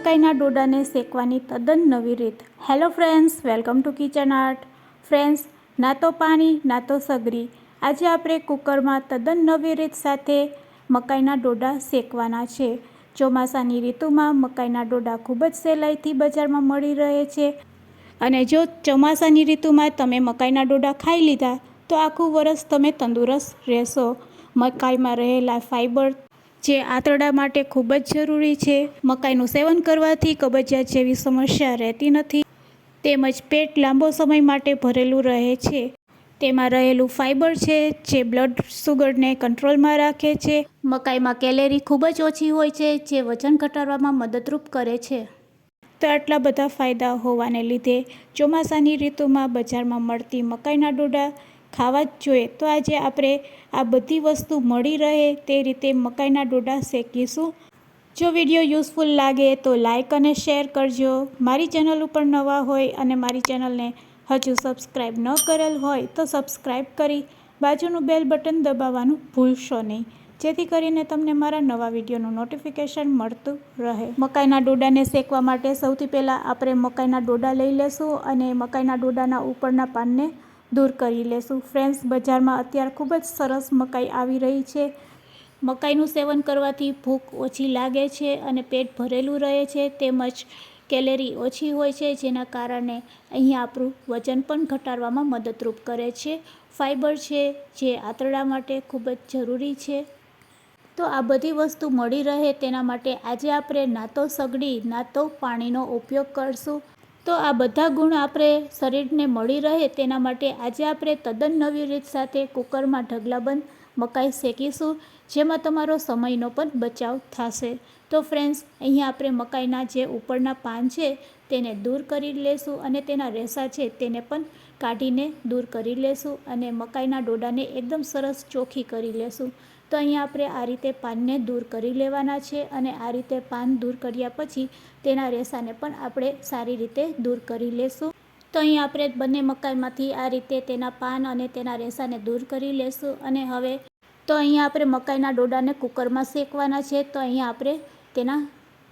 મકાઈના ડોડાને શેકવાની તદ્દન નવી રીત। Hello friends, welcome to kitchen art. Friends, ના તો પાણી ના તો સગડી, આજે આપણે કુકરમાં તદ્દન નવી રીત સાથે મકાઈના ડોડા શેકવાના છે। ચોમાસાની ઋતુમાં મકાઈના ડોડા ખૂબ જ સહેલાઈથી બજારમાં મળી રહે છે અને જો ચોમાસાની ઋતુમાં તમે મકાઈના ડોડા ખાઈ લીધા તો આખું વરસ તમે તંદુરસ્ત રહેશો। મકાઈમાં રહેલા ફાઈબર જે આંતરડા માટે ખૂબ જ જરૂરી છે। મકાઈનું સેવન કરવાથી કબજિયાત જેવી સમસ્યા રહેતી નથી, તેમજ પેટ લાંબો સમય માટે ભરેલું રહે છે। તેમાં રહેલું ફાઈબર છે જે બ્લડ શુગરને કંટ્રોલમાં રાખે છે। મકાઈમાં કેલેરી ખૂબ જ ઓછી હોય છે જે વજન ઘટાડવામાં મદદરૂપ કરે છે। તો આટલા બધા ફાયદા હોવાને લીધે ચોમાસાની ઋતુમાં બજારમાં મળતી મકાઈના ડોડા ખાવા જ જોઈએ। તો આજે આપણે આ બધી વસ્તુ મળી રહે તે રીતે મકાઈના ડોડા શેકીશું। જો વિડીયો યુઝફુલ લાગે તો લાઈક અને શેર કરજો। મારી ચેનલ ઉપર નવા હોય અને મારી ચેનલને હજુ સબસ્ક્રાઈબ ન કરેલ હોય તો સબસ્ક્રાઈબ કરી બાજુનું બેલ બટન દબાવવાનું ભૂલશો નહીં, જેથી કરીને તમને મારા નવા વિડીયોનું નોટિફિકેશન મળતું રહે। મકાઈના ડોડાને શેકવા માટે સૌથી પહેલાં આપણે મકાઈના ડોડા લઈ લેશું અને મકાઈના ડોડાના ઉપરના પાનને દૂર કરી લેશું। ફ્રેન્ડ્સ, બજારમાં અત્યારે ખૂબ જ સરસ મકાઈ આવી રહી છે। મકાઈનું સેવન કરવાથી ભૂખ ઓછી લાગે છે અને પેટ ભરેલું રહે છે, તેમજ કેલેરી ઓછી હોય છે, જેના કારણે અહીંયા આપણું વજન પણ ઘટાડવામાં મદદરૂપ કરે છે। ફાઈબર છે જે આંતરડા માટે ખૂબ જ જરૂરી છે। તો આ બધી વસ્તુ મળી રહે તેના માટે આજે આપણે ના તો સગડી ના તો પાણીનો ઉપયોગ કરશું। તો આ બધા ગુણ આપણે શરીરને મળી રહે તેના માટે આજે આપણે તદ્દન નવી રીત સાથે કુકરમાં ઢગલાબંધ મકાઈ શેકીશું, જેમાં તમારો સમયનો પણ બચાવ થશે। તો ફ્રેન્ડ્સ, અહીંયા આપણે મકાઈના જે ઉપરના પાન છે તેને દૂર કરી લેશું અને તેના રેસા છે તેને પણ કાઢીને દૂર કરી લેશું અને મકાઈના ડોડાને એકદમ સરસ ચોખ્ખી કરી લેશું। તો અહીંયા આપણે આ રીતે પાનને દૂર કરી લેવાના છે અને આ રીતે પાન દૂર કર્યા પછી તેના રેસાને પણ આપણે સારી રીતે દૂર કરી લેશું। તો અહીંયા આપણે બંને મકાઈમાંથી આ રીતે તેના પાન અને તેના રેસાને દૂર કરી લેશું અને હવે તો અહીંયા આપણે મકાઈના ડોડાને કુકરમાં શેકવાના છે। તો અહીંયા આપણે તેના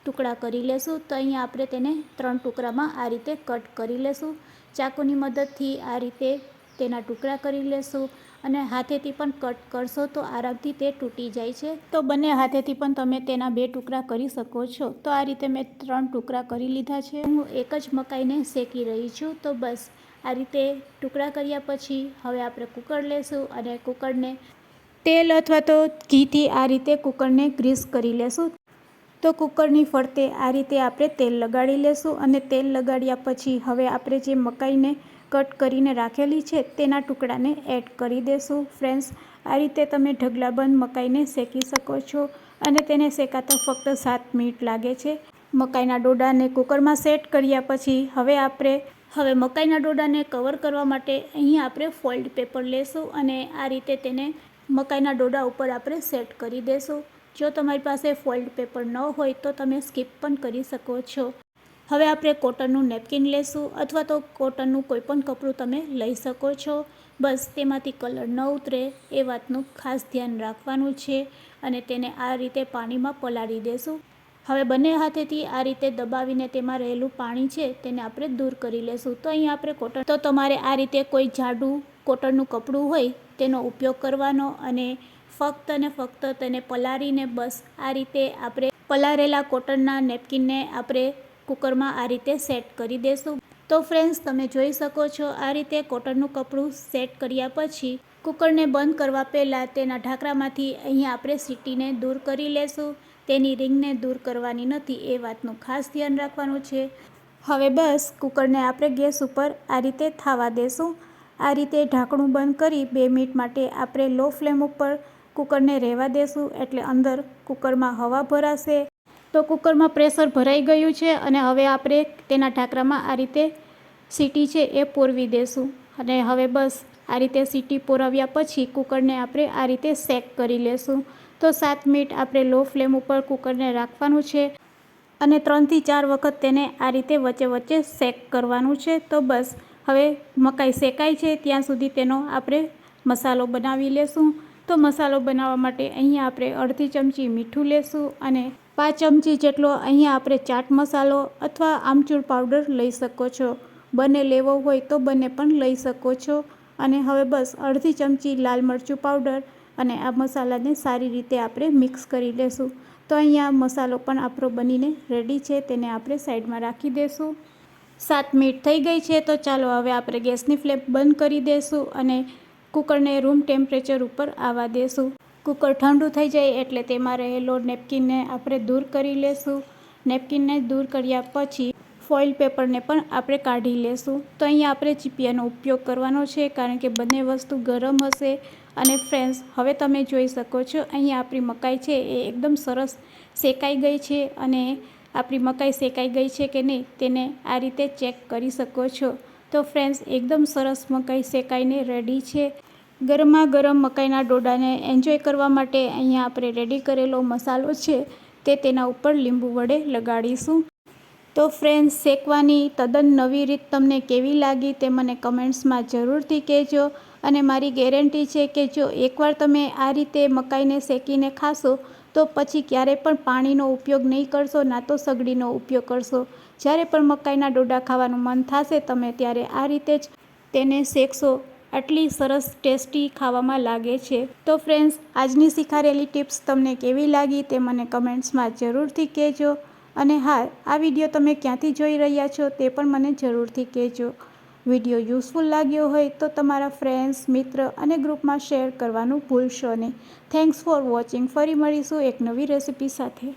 ટુકડા કરી લેશું। તો અહીંયા આપણે તેને 3 ટુકડામાં આ રીતે કટ કરી લેશું। ચાકુની મદદથી આ રીતે તેના ટુકડા કરી લેશું અને હાથેથી પણ કટ કરશો તો આરામથી તે તૂટી જાય છે। તો બંને હાથેથી પણ તમે તેના 2 ટુકડા કરી શકો છો। તો આ રીતે મેં 3 ટુકડા કરી લીધા છે। હું એક જ મકાઈને શેકી રહી છું। તો બસ આ રીતે ટુકડા કર્યા પછી હવે આપણે કુકર લેશું અને કુકરને તેલ અથવા તો ઘીથી આ રીતે કુકરને ગ્રીસ કરી લેશું। તો કુકરની ફરતે આ રીતે આપણે તેલ લગાડી લેશું અને તેલ લગાડ્યા પછી હવે આપણે જે મકાઈને કટ કરીને રાખેલી છે તેના ટુકડાને એડ કરી દેશું। ફ્રેન્ડ્સ, આ રીતે તમે ઢગલાબંધ મકાઈને શેકી શકો છો અને તેને શેકાતા ફક્ત 7 મિનિટ લાગે છે। મકાઈના ડોડાને કુકરમાં સેટ કર્યા પછી હવે મકાઈના ડોડાને કવર કરવા માટે અહીં આપણે ફોઇલ્ડ પેપર લેશું અને આ રીતે તેને મકાઈના ડોડા ઉપર આપણે સેટ કરી દેશું। જો તમારી પાસે ફોઇલ્ડ પેપર ન હોય તો તમે સ્કીપ પણ કરી શકો છો। હવે આપણે કોટનનું નેપકિન લેશું અથવા તો કોટનનું કોઈ પણ કપડું તમે લઈ શકો છો। બસ તેમાંથી કલર ન ઉતરે એ વાતનું ખાસ ધ્યાન રાખવાનું છે અને તેને આ રીતે પાણીમાં પલાળી દેશું। હવે બંને હાથેથી આ રીતે દબાવીને તેમાં રહેલું પાણી છે તેને આપણે દૂર કરી લેશું। તો અહીંયા આપણે તો તમારે આ રીતે કોઈ જાડું કોટનનું કપડું હોય તેનો ઉપયોગ કરવાનો અને ફક્ત તેને પલાળીને બસ આ રીતે આપણે પલાળેલા કોટનના નેપકિનને આપણે કુકરમાં આ રીતે સેટ કરી દેશું। તો ફ્રેન્ડ્સ, તમે જોઈ શકો છો આ રીતે કોટનનું કપડું સેટ કર્યા પછી કુકરને બંધ કરવા પહેલાં તેના ઢાંકણામાંથી અહીંયા આપણે સીટીને દૂર કરી લેશું। તેની રિંગને દૂર કરવાની નથી એ વાતનું ખાસ ધ્યાન રાખવાનું છે। હવે બસ કુકરને આપણે ગેસ ઉપર આ રીતે થવા દેશું। આ રીતે ઢાંકણું બંધ કરી 2 મિનિટ માટે આપણે લો ફ્લેમ ઉપર કુકરને રહેવા દેશું, એટલે અંદર કુકરમાં હવા ભરાશે। તો કુકરમાં પ્રેશર ભરાઈ ગયું છે અને હવે આપણે તેના ઢાંકણામાં આ રીતે સીટી છે એ પોરવી દેશું અને હવે બસ આ રીતે સીટી પોરવ્યા પછી કુકરને આપણે આ રીતે શેક કરી લેશું। તો 7 મિનિટ આપણે લો ફ્લેમ ઉપર કુકરને રાખવાનું છે અને 3 થી 4 વખત તેને આ રીતે વચ્ચે શેક કરવાનું છે। તો બસ હવે મકાઈ શેકાય છે ત્યાં સુધી તેનો આપણે મસાલો બનાવી લેશું। તો મસાલો બનાવવા માટે અહીંયા આપણે અડધી ચમચી મીઠું લેશું અને 5 ચમચી જેટલો અહીંયા આપણે ચાટ મસાલો અથવા આમચૂર પાવડર લઈ શકો છો. બંને લેવો હોય તો બંને પણ લઈ શકો છો. અને હવે બસ અડધી ચમચી લાલ મરચું પાવડર અને આ મસાલાને સારી રીતે આપણે મિક્સ કરી લેશું. તો અહીંયા મસાલો પણ આપણો બનીને રેડી છે, તેને આપણે સાઈડમાં રાખી દઈશું. 7 મિનિટ થઈ ગઈ છે, તો ચાલો હવે આપણે ગેસની ફ્લેમ બંધ કરી દઈશું અને કુકરને રૂમ ટેમ્પરેચર ઉપર આવવા દઈશું. કુકર ઠંડુ થઈ જાય એટલે તેમાં રહેલો નેપકિનને આપણે દૂર કરી લેશું. નેપકિનને દૂર કર્યા પછી ફોઇલ પેપરને પણ આપણે કાઢી લેશું. તો અહીંયા આપણે ચીપિયાનો ઉપયોગ કરવાનો છે, કારણ કે બંને વસ્તુ ગરમ હશે. અને ફ્રેન્ડ્સ, હવે તમે જોઈ શકો છો અહીંયા આપણી મકાઈ છે એ એકદમ સરસ શેકાઈ ગઈ છે. અને આપણી મકાઈ શેકાઈ ગઈ છે કે નહીં તેને આ રીતે ચેક કરી શકો છો. તો ફ્રેન્ડ્સ, એકદમ સરસ મકાઈ શેકાઈને રેડી છે. ગરમા ગરમ મકાઈના ડોડાને એન્જોય કરવા માટે અહીંયા આપણે રેડી કરેલો મસાલો છે તે તેના ઉપર લીંબુ વડે લગાડીશું. તો ફ્રેન્ડ્સ, શેકવાની તદ્દન નવી રીત તમને કેવી લાગી તે મને કમેન્ટ્સમાં જરૂરથી કહેજો. અને મારી ગેરંટી છે કે જો એકવાર તમે આ રીતે મકાઈને શેકીને ખાશો તો પછી ક્યારેય પણ પાણીનો ઉપયોગ નહીં કરશો, ના તો સગડીનો ઉપયોગ કરશો. જ્યારે પણ મકાઈના ડોડા ખાવાનું મન થશે તમે ત્યારે આ રીતે જ તેને શેકશો. આટલી સરસ ટેસ્ટી ખાવામાં લાગે છે. તો ફ્રેન્ડ્સ, આજની શીખાડેલી ટિપ્સ તમને કેવી લાગી તે મને કમેન્ટ્સમાં જરૂરથી કહેજો. અને હા, આ વિડીયો તમે ક્યાંથી જોઈ રહ્યા છો તે પણ મને જરૂરથી કહેજો. વિડીયો યુઝફુલ લાગ્યો હોય તો તમારા ફ્રેન્ડ્સ, મિત્ર અને ગ્રુપમાં શેર કરવાનું ભૂલશો નહીં. Thanks for watching. ફરી મળીશું એક નવી રેસિપી સાથે.